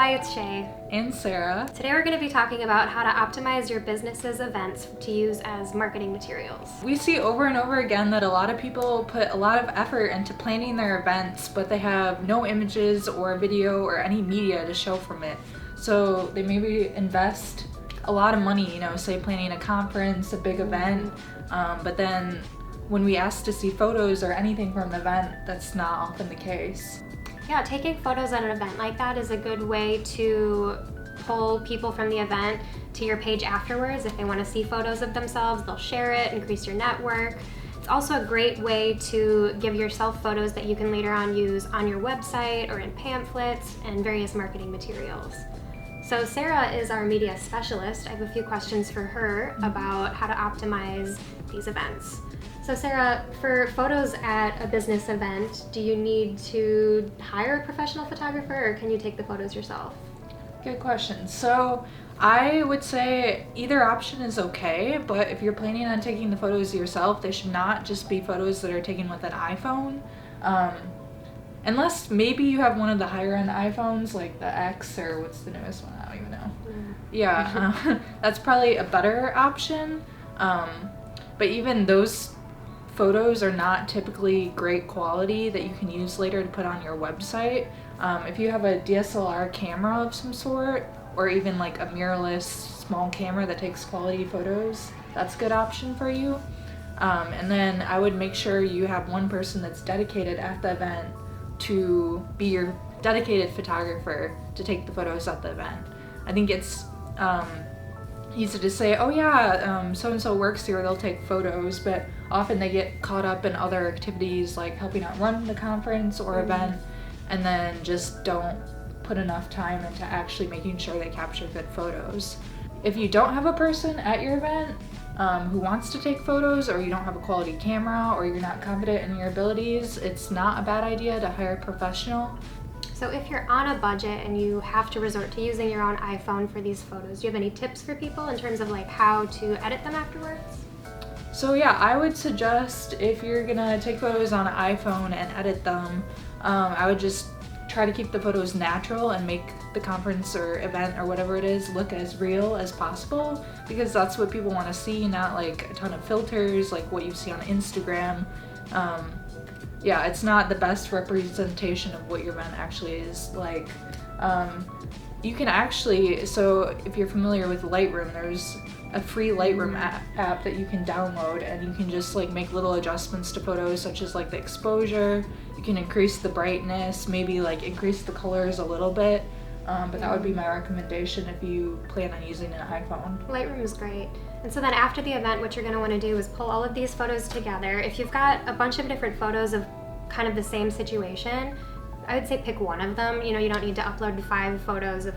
Hi, it's Shay. And Sarah. Today we're going to be talking about how to optimize your business's events to use as marketing materials. We see over and over again that a lot of people put a lot of effort into planning their events, but they have no images or video or any media to show from it. So they maybe invest a lot of money, say planning a conference, a big event, but then when we ask to see photos or anything from the event, that's not often the case. Yeah, taking photos at an event like that is a good way to pull people from the event to your page afterwards. If they want to see photos of themselves, they'll share it, increase your network. It's also a great way to give yourself photos that you can later on use on your website or in pamphlets and various marketing materials. So Sarah is our media specialist. I have a few questions for her about how to optimize these events. So Sarah, for photos at a business event, do you need to hire a professional photographer or can you take the photos yourself? Good question. So I would say either option is okay, but if you're planning on taking the photos yourself, they should not just be photos that are taken with an iPhone. Unless maybe you have one of the higher end iPhones, like the X or what's the newest one? I don't even know. Yeah, that's probably a better option. But even those photos are not typically great quality that you can use later to put on your website. If you have a DSLR camera of some sort, or even like a mirrorless small camera that takes quality photos, that's a good option for you. And then I would make sure you have one person that's dedicated at the event to be your dedicated photographer to take the photos at the event. I think it's easy to say, oh yeah, so-and-so works here, they'll take photos, but often they get caught up in other activities like helping out run the conference or event, and then just don't put enough time into actually making sure they capture good photos. If you don't have a person at your event who wants to take photos, or you don't have a quality camera, or you're not confident in your abilities, it's not a bad idea to hire a professional. So if you're on a budget and you have to resort to using your own iPhone for these photos, do you have any tips for people in terms of like how to edit them afterwards? So yeah, I would suggest if you're gonna take photos on an iPhone and edit them, I would just try to keep the photos natural and make the conference or event or whatever it is look as real as possible, because that's what people want to see, not like a ton of filters like what you see on Instagram. Yeah, it's not the best representation of what your event actually is like. You can actually, so if you're familiar with Lightroom, there's a free Lightroom app that you can download, and you can just like make little adjustments to photos, such as like the exposure. You can increase the brightness, maybe like increase the colors a little bit, but that would be my recommendation if you plan on using an iPhone. Lightroom is great. And so then after the event, what you're going to want to do is pull all of these photos together. If you've got a bunch of different photos of kind of the same situation, I would say pick one of them. You don't need to upload 5 photos of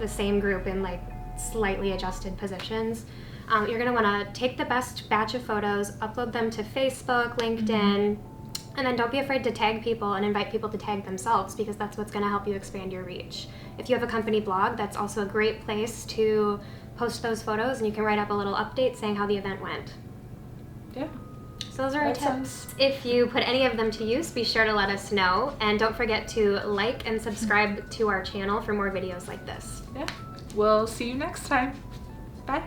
the same group in like slightly adjusted positions. You're going to want to take the best batch of photos, upload them to Facebook, LinkedIn, and then don't be afraid to tag people and invite people to tag themselves, because that's what's going to help you expand your reach. If you have a company blog, that's also a great place to post those photos, and you can write up a little update saying how the event went. Yeah. So those are our tips. If you put any of them to use, be sure to let us know, and don't forget to like and subscribe to our channel for more videos like this. Yeah. We'll see you next time. Bye.